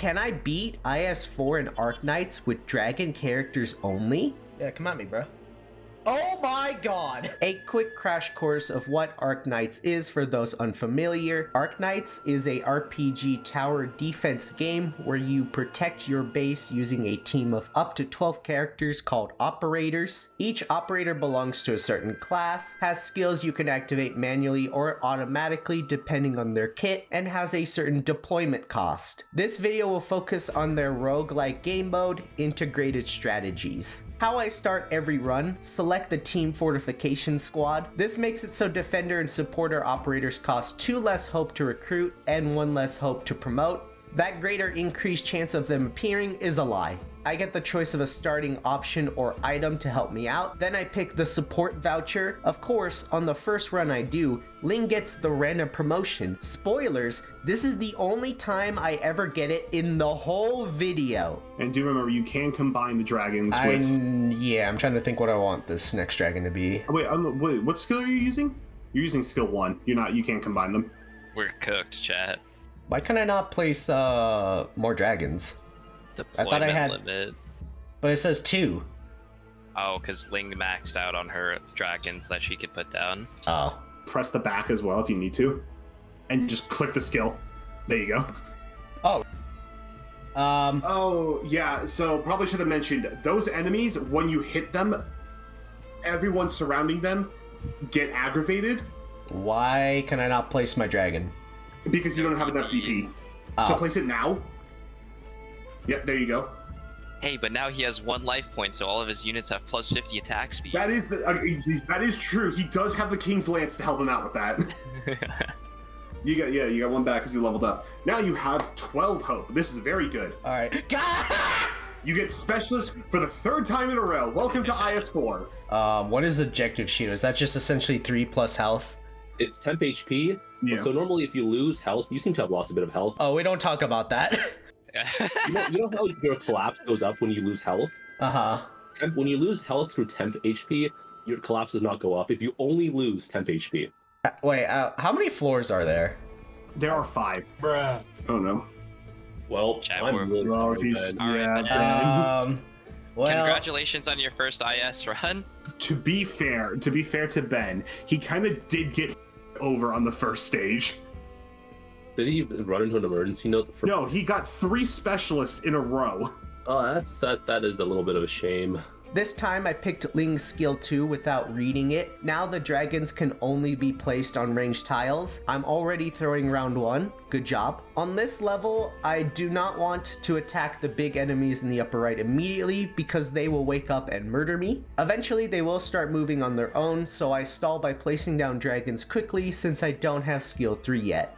Can I beat IS4 and Arknights with dragon characters only? Yeah, come at me, bro. Oh my god! A quick crash course of what Arknights is for those unfamiliar. Arknights is a RPG tower defense game where you protect your base using a team of up to 12 characters called operators. Each operator belongs to a certain class, has skills you can activate manually or automatically depending on their kit, and has a certain deployment cost. This video will focus on their roguelike game mode, integrated strategies. How I start every run: select the team fortification squad. This makes it so defender and supporter operators cost 2 less hope to recruit and 1 less hope to promote. That greater increased chance of them appearing is a lie. I get the choice of a starting option or item to help me out. Then I pick the support voucher. Of course, on the first run I do, Ling gets the random promotion. Spoilers, this is the only time I ever get it in the whole video. And do remember, you can combine the dragons with... Yeah, I'm trying to think what I want this next dragon to be. Wait, what skill are you using? You're using skill 1. You can't combine them. We're cooked, chat. Why can I not place more dragons? I thought I had limit. But it says 2. Oh, because Ling maxed out on her dragons that she could put down. Oh. Press the back as well if you need to. And just click the skill. There you go. Oh. Oh, yeah, so probably should have mentioned, those enemies, when you hit them, everyone surrounding them get aggravated. Why can I not place my dragon? Because you don't have enough DP. Oh. So place it now. Yep, there you go. Hey, but now he has 1 life point, so all of his units have plus 50 attack speed. That is true. He does have the King's Lance to help him out with that. You got 1 back because you leveled up. Now you have 12 hope. This is very good. All right. You get specialist for the 3rd time in a row. Welcome to IS4. What is objective shield? Is that just essentially 3 plus health? It's temp HP. Yeah. So normally if you lose health, you seem to have lost a bit of health. Oh, we don't talk about that. You know how your collapse goes up when you lose health? Uh-huh. When you lose health through temp HP, your collapse does not go up if you only lose temp HP. Wait, how many floors are there? There are 5. Bruh. Oh no. Well, Chat, I'm really sorry, Ben. Alright, Well, congratulations on your first IS run. To be fair to Ben, he kind of did get over on the first stage. Did he run into an emergency note? No, he got 3 specialists in a row. Oh, that is a little bit of a shame. this time I picked Ling's skill 2 without reading it. Now the dragons can only be placed on ranged tiles. I'm already throwing round 1. Good job. On this level, I do not want to attack the big enemies in the upper right immediately because they will wake up and murder me. Eventually they will start moving on their own, so I stall by placing down dragons quickly since I don't have skill 3 yet.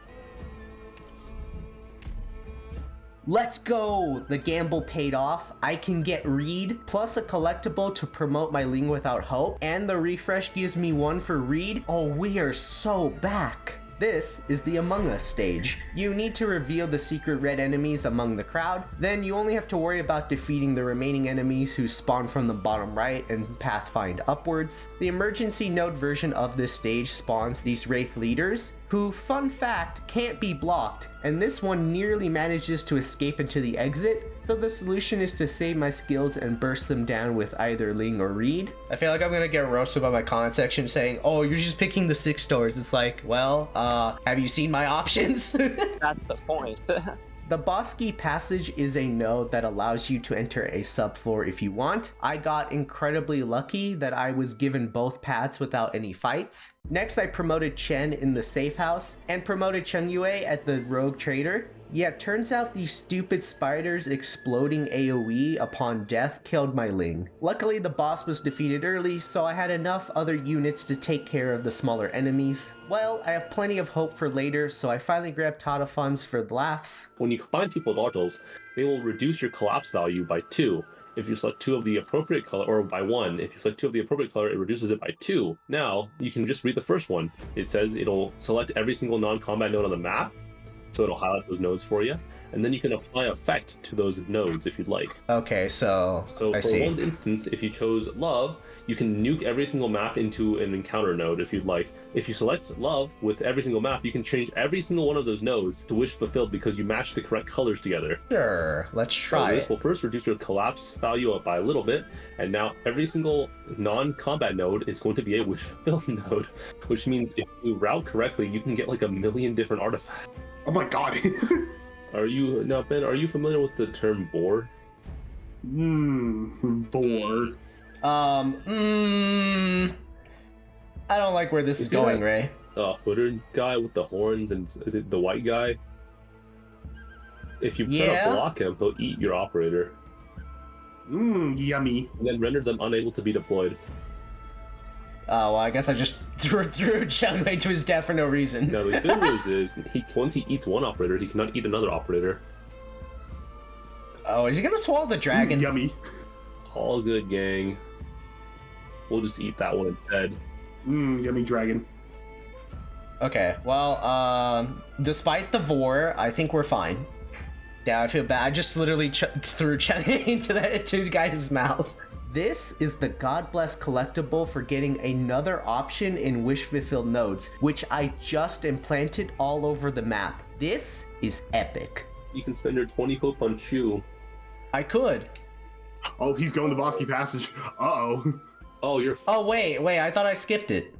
Let's go! The gamble paid off. I can get Read, plus a collectible to promote my Ling without hope, and the refresh gives me 1 for Read. Oh, we are so back! This is the Among Us stage. You need to reveal the secret red enemies among the crowd, then you only have to worry about defeating the remaining enemies who spawn from the bottom right and pathfind upwards. The emergency node version of this stage spawns these Wraith leaders, who, fun fact, can't be blocked, and this one nearly manages to escape into the exit, so the solution is to save my skills and burst them down with either Ling or Read. I feel like I'm gonna get roasted by my comment section saying, oh, you're just picking the 6 stores. It's like, well, have you seen my options? That's the point. The Bosky Passage is a node that allows you to enter a subfloor if you want. I got incredibly lucky that I was given both paths without any fights. Next, I promoted Chen in the safe house and promoted Cheng Yue at the rogue trader. Yeah, turns out these stupid spiders exploding AoE upon death killed my Ling. Luckily, the boss was defeated early, so I had enough other units to take care of the smaller enemies. Well, I have plenty of hope for later, so I finally grabbed Tadafans for the laughs. When you combine two portals, they will reduce your collapse value by 2. If you select 2 of the appropriate color, or by 1. If you select 2 of the appropriate color, it reduces it by 2. Now, you can just read the first one. It says it'll select every single non-combat node on the map, so it'll highlight those nodes for you. and then you can apply effect to those nodes if you'd like. Okay, so So I for see. one instance, if you chose love, you can nuke every single map into an encounter node if you'd like. If you select love with every single map, you can change every single one of those nodes to wish fulfilled because you match the correct colors together. Sure, let's So try this it. will first reduce your collapse value up by a little bit, and now every single non-combat node is going to be a wish fulfilled node, which means if you route correctly, you can get like 1,000,000 different artifacts. Oh my god. Now Ben, are you familiar with the term vor? Vor. I don't like where this is Is he going, that- Ray. Hooder guy with the horns and the white guy. If you try Yeah? to block him, he'll eat your operator Yummy. and then render them unable to be deployed. Oh, well, I guess I just threw Changwei to his death for no reason. Now the good news is, once he eats one operator, he cannot eat another operator. Oh, is he gonna swallow the dragon? Yummy. All good, gang. We'll just eat that one instead. Yummy dragon. Okay, well, despite the vor, I think we're fine. Yeah, I feel bad. I just literally threw Changwei into the guy's mouth. This is the God Bless collectible for getting another option in Wish Fulfilled nodes, which I just implanted all over the map. This is epic. You can spend your 20 hope on Chew. I could. Oh, he's going the Bosky Passage. Uh-oh. Oh, you're. Oh, wait, I thought I skipped it.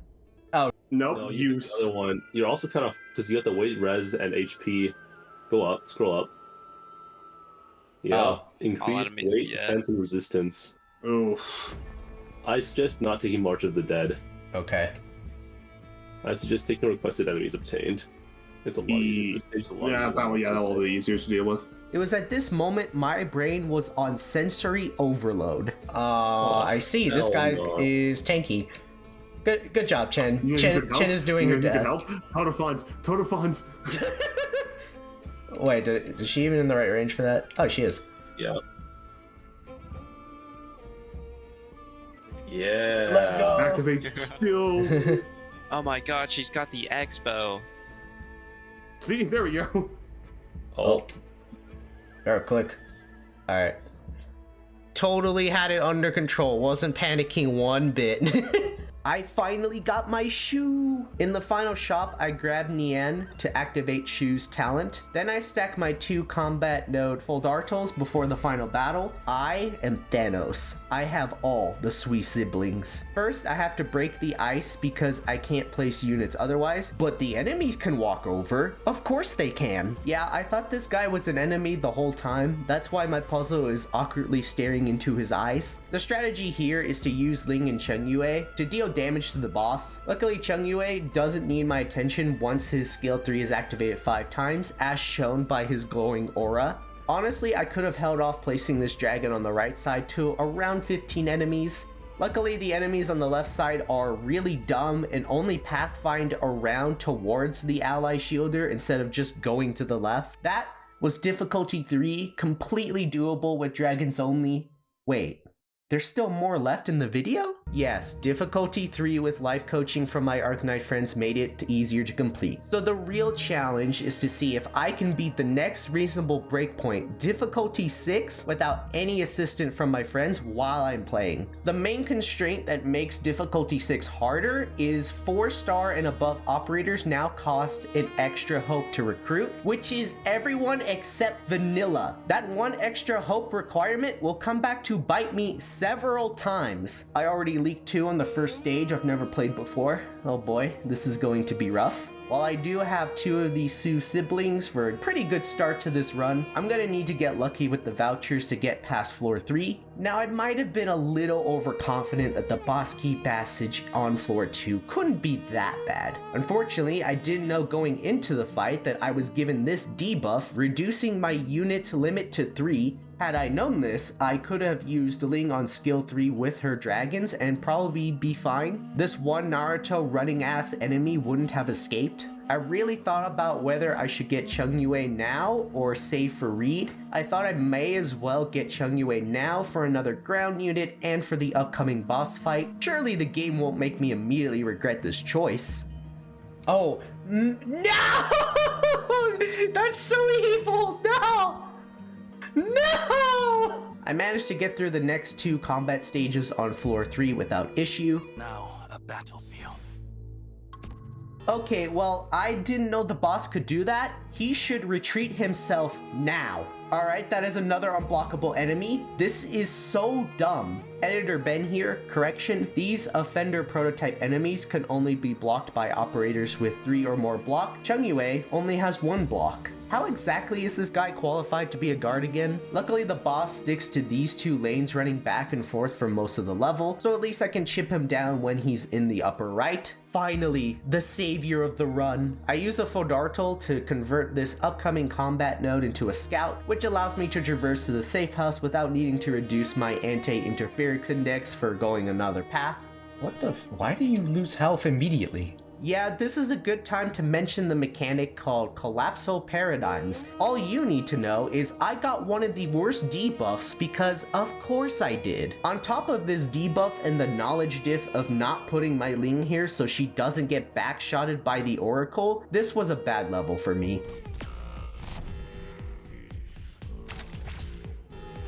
Nope, No, you... you did the other one. You're also kind of because you have to wait res and HP. Go up, scroll up. Yeah, Oh. increase Automated, weight, yeah. defense, and resistance. Oof. I suggest not taking March of the Dead. Okay. I suggest taking requested enemies obtained. It's a lot easier. This stage is a lot Yeah, easier. that will be easier to deal with. It was at this moment my brain was on sensory overload. I see. This hell guy no. is tanky. Good job, Chen. You need Chen good help? is doing You her need good death. help? Total funds. Wait, is she even in the right range for that? Oh, she is. Yeah. Yeah. Let's go. Activate skill. Oh my god, she's got the expo. See, there we go. Oh, Oh, click. All right. Totally had it under control. Wasn't panicking one bit. I finally got my shoe! In the final shop, I grabbed Nian to activate Shu's talent. Then I stack my 2 combat node Foldartals before the final battle. I am Thanos. I have all the Sui siblings. First, I have to break the ice because I can't place units otherwise, but the enemies can walk over. Of course they can. Yeah, I thought this guy was an enemy the whole time. That's why my puzzle is awkwardly staring into his eyes. The strategy here is to use Ling and Chengyue to deal damage to the boss. Luckily, Chengyue doesn't need my attention once his skill 3 is activated 5 times, as shown by his glowing aura. Honestly, I could have held off placing this dragon on the right side to around 15 enemies. Luckily, the enemies on the left side are really dumb and only pathfind around towards the ally shielder instead of just going to the left. That was difficulty 3, completely doable with dragons only. Wait. There's still more left in the video? Yes, difficulty 3 with life coaching from my Arknight friends made it easier to complete. So the real challenge is to see if I can beat the next reasonable breakpoint, difficulty 6, without any assistance from my friends while I'm playing. The main constraint that makes difficulty 6 harder is 4-star and above operators now cost an extra hope to recruit, which is everyone except vanilla. That one extra hope requirement will come back to bite me several times. I already leaked 2 on the first stage I've never played before. Oh boy, this is going to be rough. While I do have 2 of these Sue siblings for a pretty good start to this run, I'm gonna need to get lucky with the vouchers to get past floor 3. Now, I might have been a little overconfident that the boss key passage on floor 2 couldn't be that bad. Unfortunately, I didn't know going into the fight that I was given this debuff, reducing my unit limit to 3. Had I known this, I could have used Ling on skill 3 with her dragons and probably be fine. This one Naruto running ass enemy wouldn't have escaped. I really thought about whether I should get Chengyue now or save for Reed. I thought I may as well get Chengyue now for another ground unit and for the upcoming boss fight. Surely the game won't make me immediately regret this choice. Oh, No! That's so evil! No! No! I managed to get through the next 2 combat stages on floor 3 without issue. Now a battlefield. Okay, well, I didn't know the boss could do that. He should retreat himself now. Alright, that is another unblockable enemy. This is so dumb. Editor Ben here, correction. These offender prototype enemies can only be blocked by operators with 3 or more block. Chungyue only has 1 block. How exactly is this guy qualified to be a guard again? Luckily, the boss sticks to these 2 lanes running back and forth for most of the level, so at least I can chip him down when he's in the upper right. Finally, the savior of the run. I use a Fodartal to convert this upcoming combat node into a scout, which allows me to traverse to the safe house without needing to reduce my anti-interference index for going another path. What the why do you lose health immediately? Yeah, this is a good time to mention the mechanic called Collapsal Paradigms. All you need to know is I got one of the worst debuffs because of course I did. On top of this debuff and the knowledge diff of not putting my Ling here so she doesn't get backshotted by the Oracle, this was a bad level for me.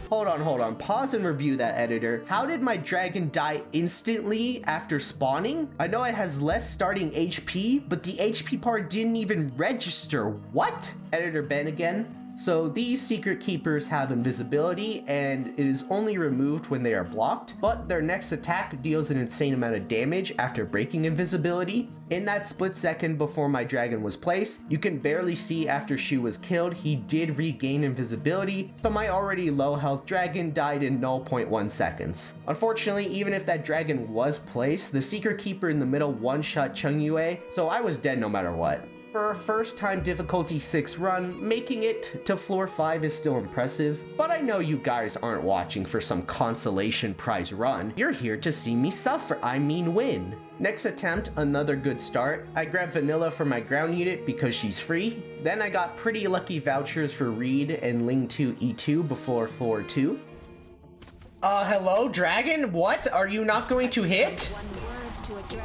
Hold on, pause and review that, editor. How did my dragon die instantly after spawning? I know it has less starting HP, but the HP part didn't even register. What? Editor Ben again. So these secret keepers have invisibility and it is only removed when they are blocked, but their next attack deals an insane amount of damage after breaking invisibility. In that split second before my dragon was placed, you can barely see after she was killed, he did regain invisibility, so my already low health dragon died in 0.1 seconds. Unfortunately, even if that dragon was placed, the secret keeper in the middle one-shot Chungyue, so I was dead no matter what. For a first time difficulty 6 run, making it to floor 5 is still impressive, but I know you guys aren't watching for some consolation prize run. You're here to see me suffer, I mean win. Next attempt, another good start. I grabbed Vanilla for my ground unit because she's free. Then I got pretty lucky vouchers for Reed and Ling 2 E2 before floor 2. Hello, dragon? What? Are you not going to hit?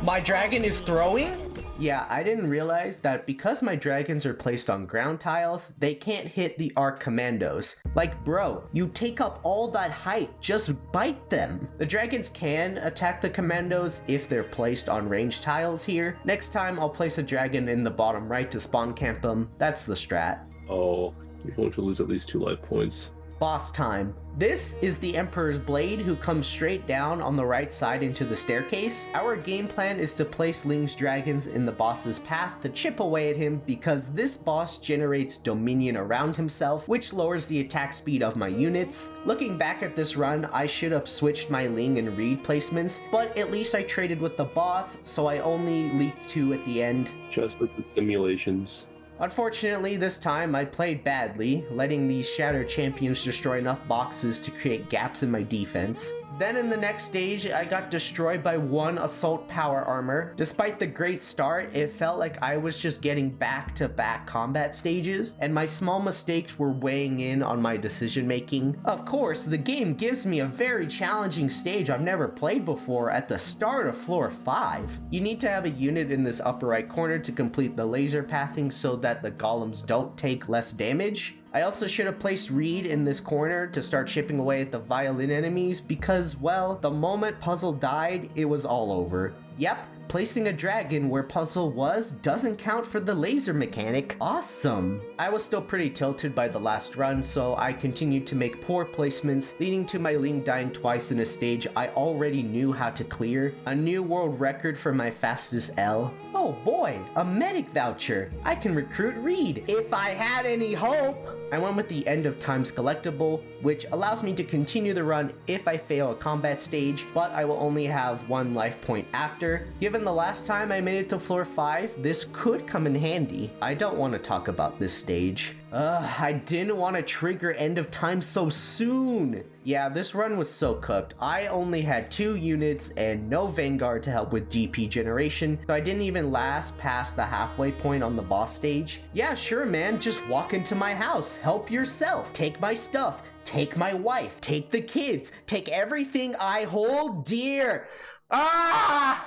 My dragon is throwing? Yeah, I didn't realize that because my dragons are placed on ground tiles, they can't hit the arc commandos. Like, bro, you take up all that height, just bite them. The dragons can attack the commandos if they're placed on range tiles here. Next time, I'll place a dragon in the bottom right to spawn camp them. That's the strat. Oh, you're going to lose at least 2 life points. Boss time. This is the Emperor's Blade who comes straight down on the right side into the staircase. Our game plan is to place Ling's dragons in the boss's path to chip away at him because this boss generates dominion around himself, which lowers the attack speed of my units. Looking back at this run, I should have switched my Ling and Reed placements, but at least I traded with the boss, so I only leaked 2 at the end. Just like the simulations. Unfortunately, this time I played badly, letting these Shattered Champions destroy enough boxes to create gaps in my defense. Then in the next stage, I got destroyed by 1 assault power armor. Despite the great start, it felt like I was just getting back-to-back combat stages, and my small mistakes were weighing in on my decision making. Of course, the game gives me a very challenging stage I've never played before at the start of floor 5. You need to have a unit in this upper right corner to complete the laser pathing so that the golems don't take less damage. I also should have placed Reed in this corner to start chipping away at the violin enemies because, well, the moment Puzzle died, it was all over. Yep, placing a dragon where Puzzle was doesn't count for the laser mechanic. Awesome! I was still pretty tilted by the last run, so I continued to make poor placements, leading to my Ling dying twice in a stage I already knew how to clear. A new world record for my fastest L. Oh boy, a medic voucher! I can recruit Reed, if I had any hope! I went with the End of Times collectible, which allows me to continue the run if I fail a combat stage, but I will only have 1 life point after. Given the last time I made it to floor 5, this could come in handy. I don't want to talk about this stage. I didn't want to trigger End of Time so soon. Yeah, this run was so cooked. I only had 2 units and no Vanguard to help with DP generation, so I didn't even last past the halfway point on the boss stage. Yeah, sure man, just walk into my house, help yourself, take my stuff, take my wife, take the kids, take everything I hold dear. I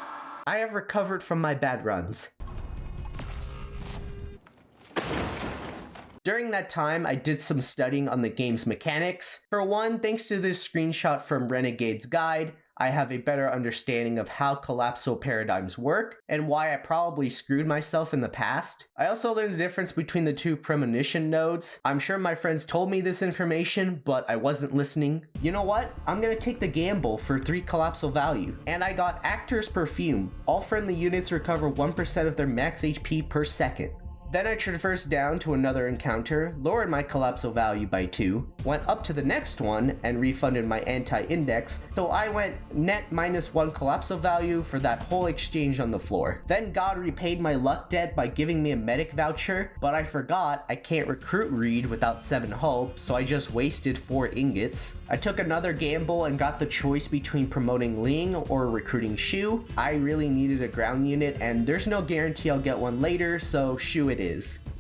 have recovered from my bad runs. During that time, I did some studying on the game's mechanics. For one, thanks to this screenshot from Renegade's guide, I have a better understanding of how collapsal paradigms work and why I probably screwed myself in the past. I also learned the difference between the two premonition nodes. I'm sure my friends told me this information, but I wasn't listening. You know what? I'm gonna take the gamble for 3 collapsal value. And I got Actor's Perfume. All friendly units recover 1% of their max HP per second. Then I traversed down to another encounter, lowered my collapsal value by 2, went up to the next one, and refunded my anti-index, so I went net -1 collapsal value for that whole exchange on the floor. Then God repaid my luck debt by giving me a medic voucher, but I forgot I can't recruit Reed without 7 hope, so I just wasted 4 ingots. I took another gamble and got the choice between promoting Ling or recruiting Shu. I really needed a ground unit, and there's no guarantee I'll get one later, so Shu it is.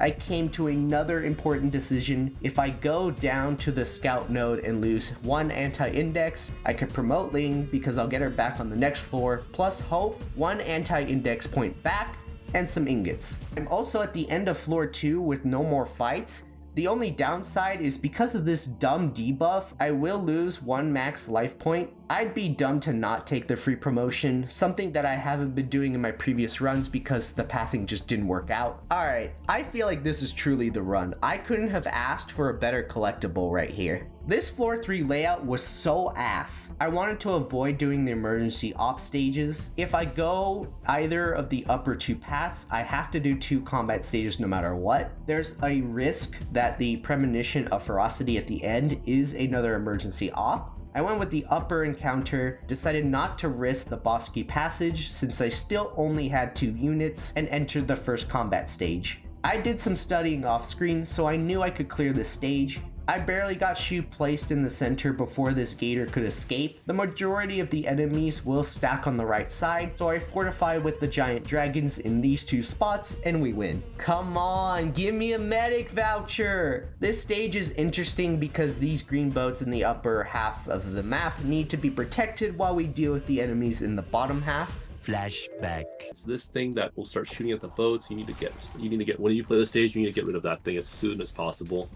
I came to another important decision. If I go down to the scout node and lose 1 anti-index, I could promote Ling because I'll get her back on the next floor, plus hope, 1 anti-index point back, and some ingots. I'm also at the end of floor 2 with no more fights. The only downside is because of this dumb debuff, I will lose 1 max life point. I'd be dumb to not take the free promotion, something that I haven't been doing in my previous runs because the pathing just didn't work out. Alright, I feel like this is truly the run. I couldn't have asked for a better collectible right here. This floor 3 layout was so ass. I wanted to avoid doing the emergency op stages. If I go either of the upper 2 paths, I have to do 2 combat stages no matter what. There's a risk that the premonition of ferocity at the end is another emergency op. I went with the upper encounter, decided not to risk the Bosky passage since I still only had 2 units, and entered the first combat stage. I did some studying off screen, so I knew I could clear this stage. I barely got Shu placed in the center before this gator could escape. The majority of the enemies will stack on the right side, so I fortify with the giant dragons in these 2 spots and we win. Come on, give me a medic voucher! This stage is interesting because these green boats in the upper half of the map need to be protected while we deal with the enemies in the bottom half. Flashback. It's this thing that will start shooting at the boats. You need to get when you play the stage, you need to get rid of that thing as soon as possible.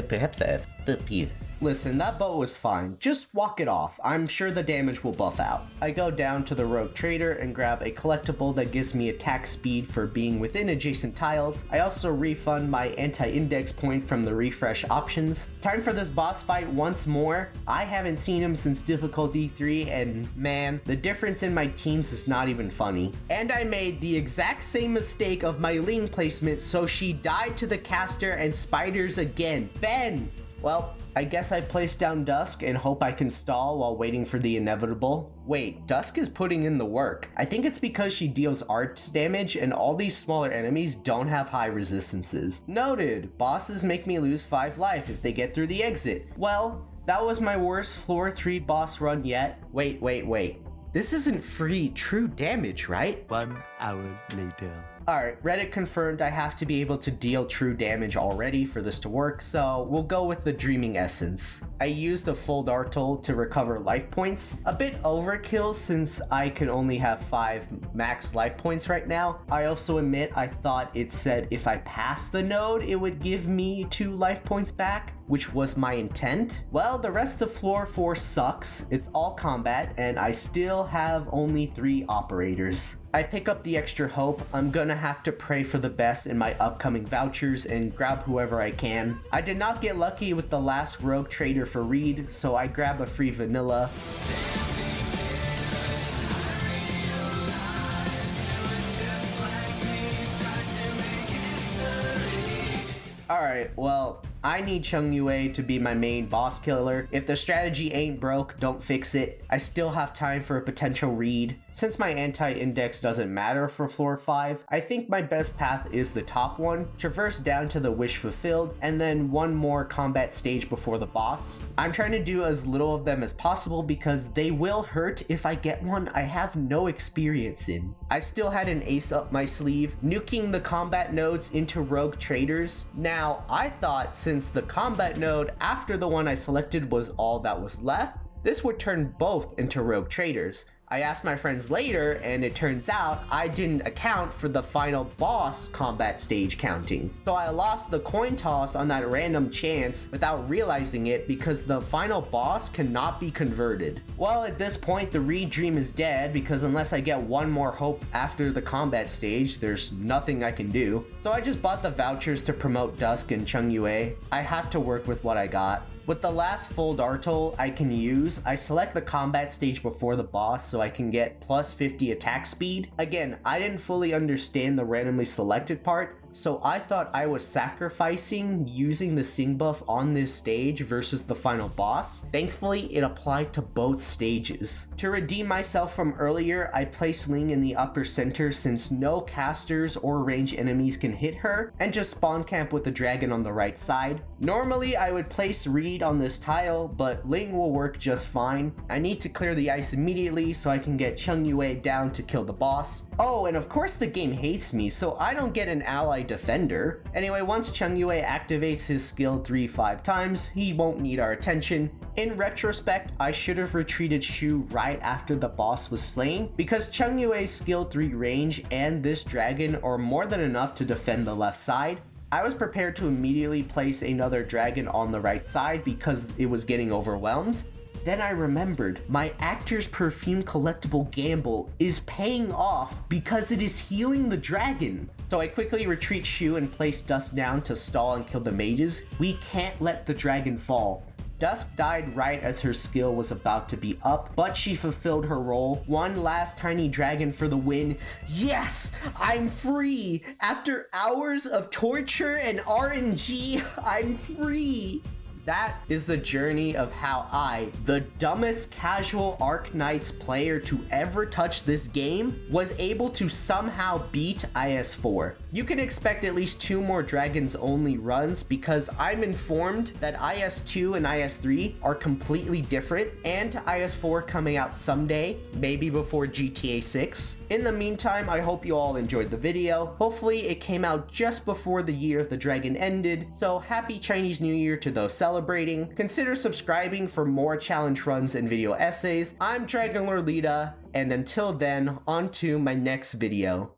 Perhaps I have the P. Listen, that boat was fine. Just walk it off. I'm sure the damage will buff out. I go down to the rogue trader and grab a collectible that gives me attack speed for being within adjacent tiles. I also refund my anti-index point from the refresh options. Time for this boss fight once more. I haven't seen him since difficulty 3 and man, the difference in my teams is not even funny. And I made the exact same mistake of my Ling placement, so she died to the caster and spiders again. Ben! Well, I guess I place down Dusk and hope I can stall while waiting for the inevitable. Wait, Dusk is putting in the work. I think it's because she deals arts damage and all these smaller enemies don't have high resistances. Noted, bosses make me lose 5 life if they get through the exit. Well, that was my worst floor 3 boss run yet. Wait. This isn't free true damage, right? 1 hour later. Alright, Reddit confirmed I have to be able to deal true damage already for this to work, so we'll go with the Dreaming Essence. I used a full Dartle to recover life points, a bit overkill since I can only have 5 max life points right now. I also admit I thought it said if I passed the node it would give me 2 life points back, which was my intent. Well, the rest of floor 4 sucks. It's all combat and I still have only 3 operators. I pick up the extra hope. I'm gonna have to pray for the best in my upcoming vouchers and grab whoever I can. I did not get lucky with the last rogue trader for Reed, so I grab a free vanilla. Alright, well, I need Chung Yue to be my main boss killer. If the strategy ain't broke, don't fix it. I still have time for a potential Reed. Since my anti-index doesn't matter for floor 5, I think my best path is the top one, traverse down to the Wish Fulfilled, and then 1 more combat stage before the boss. I'm trying to do as little of them as possible because they will hurt if I get one I have no experience in. I still had an ace up my sleeve, nuking the combat nodes into rogue traders. Now, I thought since the combat node after the one I selected was all that was left, this would turn both into rogue traders. I asked my friends later, and it turns out I didn't account for the final boss combat stage counting. So I lost the coin toss on that random chance without realizing it because the final boss cannot be converted. Well, at this point, the Reed dream is dead because unless I get one more hope after the combat stage, there's nothing I can do. So I just bought the vouchers to promote Dusk and Chung Yue. I have to work with what I got. With the last full Dartle I can use, I select the combat stage before the boss so I can get plus 50 attack speed. Again, I didn't fully understand the randomly selected part, so I thought I was sacrificing using the Sing buff on this stage versus the final boss. Thankfully, it applied to both stages. To redeem myself from earlier, I placed Ling in the upper center since no casters or ranged enemies can hit her, and just spawn camp with the dragon on the right side. Normally, I would place Reed on this tile, but Ling will work just fine. I need to clear the ice immediately so I can get Chung Yue down to kill the boss. Oh, and of course the game hates me, so I don't get an ally defender. Anyway, once Chung Yue activates his skill 3-5 times, he won't need our attention. In retrospect, I should have retreated Shu right after the boss was slain, because Chung Yue's skill 3 range and this dragon are more than enough to defend the left side. I was prepared to immediately place another dragon on the right side because it was getting overwhelmed. Then I remembered my Actor's Perfume collectible gamble is paying off because it is healing the dragon. So I quickly retreat Shu and place Dusk down to stall and kill the mages. We can't let the dragon fall. Dusk died right as her skill was about to be up, but she fulfilled her role. One last tiny dragon for the win. Yes! I'm free! After hours of torture and RNG, I'm free! That is the journey of how I, the dumbest casual Arknights player to ever touch this game, was able to somehow beat IS4. You can expect at least 2 more Dragons only runs because I'm informed that IS2 and IS3 are completely different, and IS4 coming out someday, maybe before GTA 6. In the meantime, I hope you all enjoyed the video. Hopefully it came out just before the Year of the Dragon ended, so happy Chinese New Year to those celebrating. Consider subscribing for more challenge runs and video essays. I'm DragonLordLeda, and until then, on to my next video.